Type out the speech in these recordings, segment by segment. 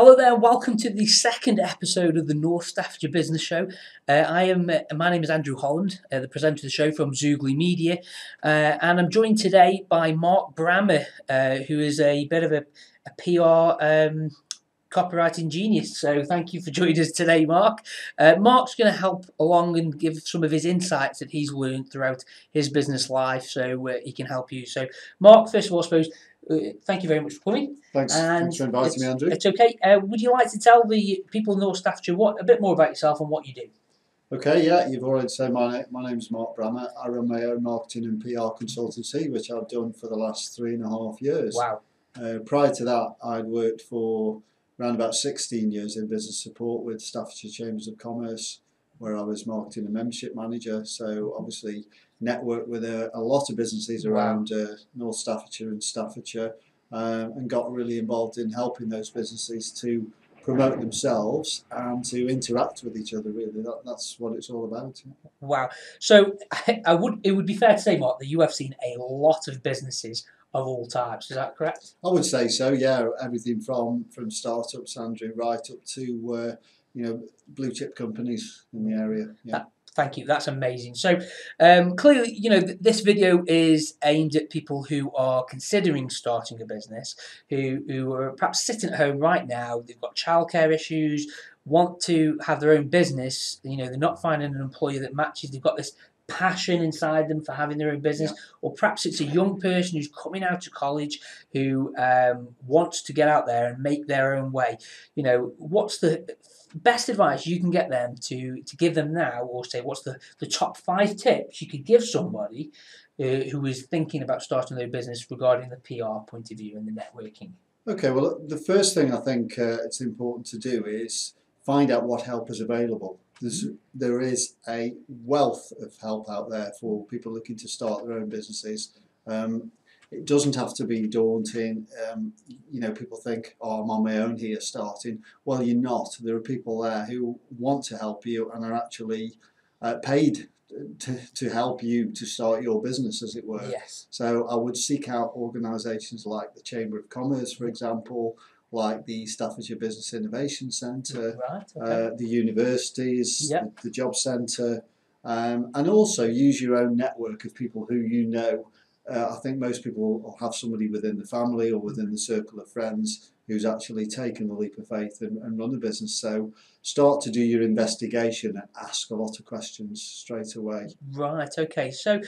Hello there, welcome to the second episode of the North Staffordshire Business Show. My name is Andrew Holland, the presenter of the show from Zoogly Media, and I'm joined today by Mark Brammar, who is a bit of a PR copywriting genius. So thank you for joining us today, Mark. Mark's going to help along and give some of his insights that he's learned throughout his business life, so he can help you. So, Mark, first of all, I suppose, thank you very much for coming. Thanks for inviting me, Andrew. It's okay. Would you like to tell the people in North Staffordshire a bit more about yourself and what you do? Okay, yeah, you've already said my name's Mark Brammar. I run my own marketing and PR consultancy, which I've done for the last 3.5 years. Wow. Prior to that, I'd worked for around about 16 years in business support with Staffordshire Chambers of Commerce, where I was marketing and membership manager. So obviously networked with a lot of businesses around North Staffordshire and Staffordshire, and got really involved in helping those businesses to promote themselves and to interact with each other. Really, that's what it's all about. Wow. So it would be fair to say, Mark, that you have seen a lot of businesses of all types. Is that correct? I would say so. Yeah, everything from startups, Andrew, right up to blue chip companies in the area. Yeah. Thank you. That's amazing. So clearly, this video is aimed at people who are considering starting a business, who are perhaps sitting at home right now. They've got childcare issues, want to have their own business. They're not finding an employer that matches. They've got this passion inside them for having their own business, or perhaps it's a young person who's coming out of college who wants to get out there and make their own way. What's the best advice you can get them to give them now, or say what's the top 5 tips you could give somebody who is thinking about starting their business regarding the PR point of view and the networking? Okay, well, the first thing I think it's important to do is find out what help is available. There is a wealth of help out there for people looking to start their own businesses. It doesn't have to be daunting. People think, oh, I'm on my own here starting. Well, you're not. There are people there who want to help you and are actually paid to help you to start your business, as it were. Yes. So I would seek out organisations like the Chamber of Commerce, for example, like the Staffordshire Business Innovation Centre, the universities, the Job Centre, and also use your own network of people who you know. I think most people will have somebody within the family or within the circle of friends who's actually taken the leap of faith and run a business. So start to do your investigation and ask a lot of questions straight away. Right, okay. So,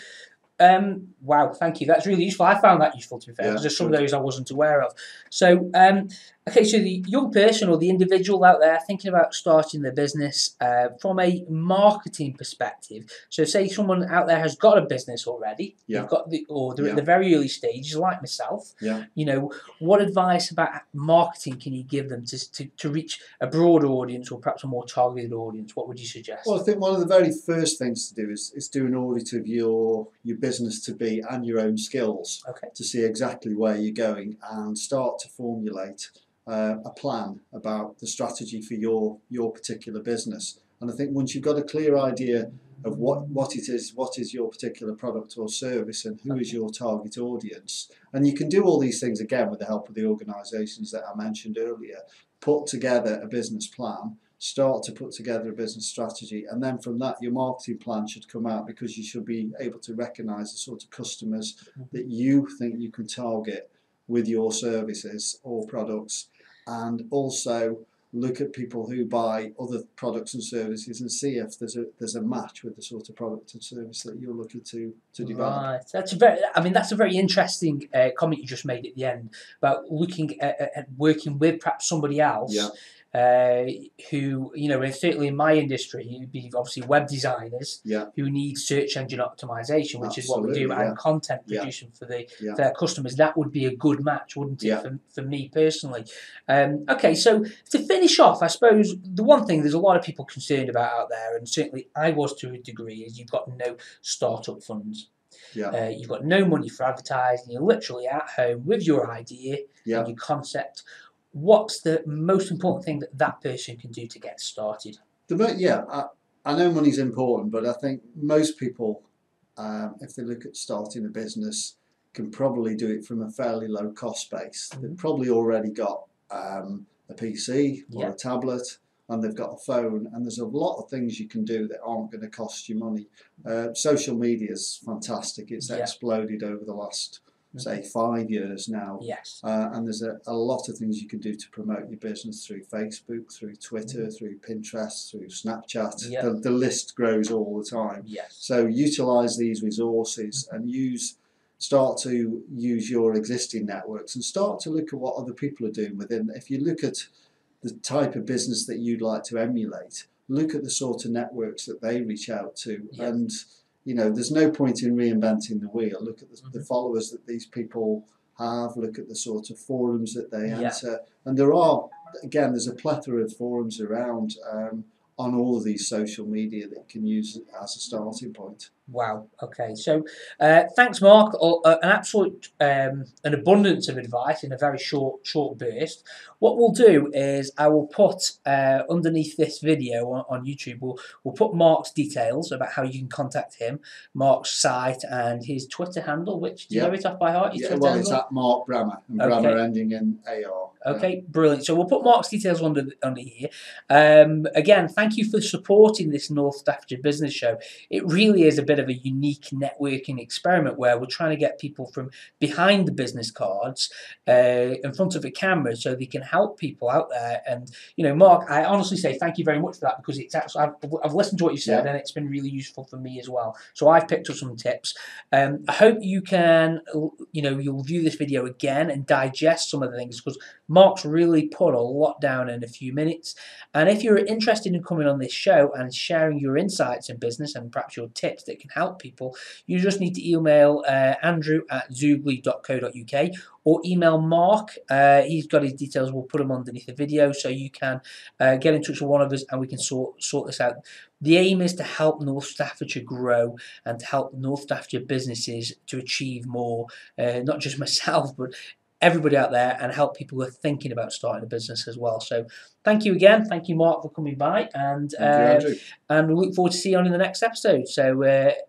wow, thank you. That's really useful. I found that useful, to be fair, because there's some of those I wasn't aware of. So, okay, so the young person or the individual out there thinking about starting their business from a marketing perspective. So, say someone out there has got a business already. They've got they're at the very early stages, like myself. Yeah. What advice about marketing can you give them to reach a broader audience or perhaps a more targeted audience? What would you suggest? Well, I think one of the very first things to do is do an audit of your business to be and your own skills, to see exactly where you're going and start to formulate a plan about the strategy for your particular business. And I think once you've got a clear idea of what it is, what is your particular product or service, and who is your target audience, and you can do all these things again with the help of the organisations that I mentioned earlier, put together a business plan, start to put together a business strategy, and then from that your marketing plan should come out, because you should be able to recognise the sort of customers that you think you can target with your services or products, and also look at people who buy other products and services and see if there's a match with the sort of product and service that you're looking to develop. Right, that's a very interesting comment you just made at the end about looking at working with perhaps somebody else. Yeah. Who, and certainly in my industry, you'd be obviously web designers who need search engine optimization, which is what we do, and content production for their customers. That would be a good match, wouldn't it, for me personally? Okay, so to finish off, I suppose the one thing there's a lot of people concerned about out there, and certainly I was to a degree, is you've got no startup funds. You've got no money for advertising. You're literally at home with your idea and your concept. What's the most important thing that person can do to get started? I know money's important, but I think most people, if they look at starting a business, can probably do it from a fairly low cost base. They've probably already got a PC or a tablet, and they've got a phone, and there's a lot of things you can do that aren't going to cost you money. Social media is fantastic. It's exploded over the last, say, 5 years now. Yes. And there's a lot of things you can do to promote your business through Facebook, through Twitter, through Pinterest, through Snapchat. The list grows all the time. Yes. So utilize these resources and start to use your existing networks and start to look at what other people are doing within. If you look at the type of business that you'd like to emulate, look at the sort of networks that they reach out to. And there's no point in reinventing the wheel. Look at the followers that these people have, look at the sort of forums that they enter. And there's a plethora of forums around on all of these social media that you can use as a starting point. Wow. Okay. So, thanks, Mark. An absolute an abundance of advice in a very short burst. What we'll do is I will put underneath this video on YouTube. We'll put Mark's details about how you can contact him, Mark's site, and his Twitter handle. Which do you know it off by heart? It's at Mark Brammar, and Brammar ending in AR. Okay, brilliant. So we'll put Mark's details under here. Again, thank you for supporting this North Staffordshire Business Show. It really is a bit of a unique networking experiment where we're trying to get people from behind the business cards in front of a camera so they can help people out there. And Mark, I honestly say thank you very much for that, because it's actually I've listened to what you said and it's been really useful for me as well. So I've picked up some tips. I hope you can you'll view this video again and digest some of the things, because Mark's really put a lot down in a few minutes. And if you're interested in coming on this show and sharing your insights in business and perhaps your tips that can help people, you just need to email andrew@zoogly.co.uk or email Mark. He's got his details. We'll put them underneath the video so you can get in touch with one of us and we can sort this out. The aim is to help North Staffordshire grow and to help North Staffordshire businesses to achieve more, not just myself, but everybody out there, and help people who are thinking about starting a business as well. So thank you again. Thank you, Mark, for coming by, and we look forward to seeing you on in the next episode. So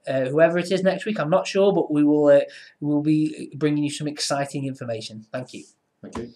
whoever it is next week, I'm not sure, but we'll be bringing you some exciting information. Thank you. Thank you.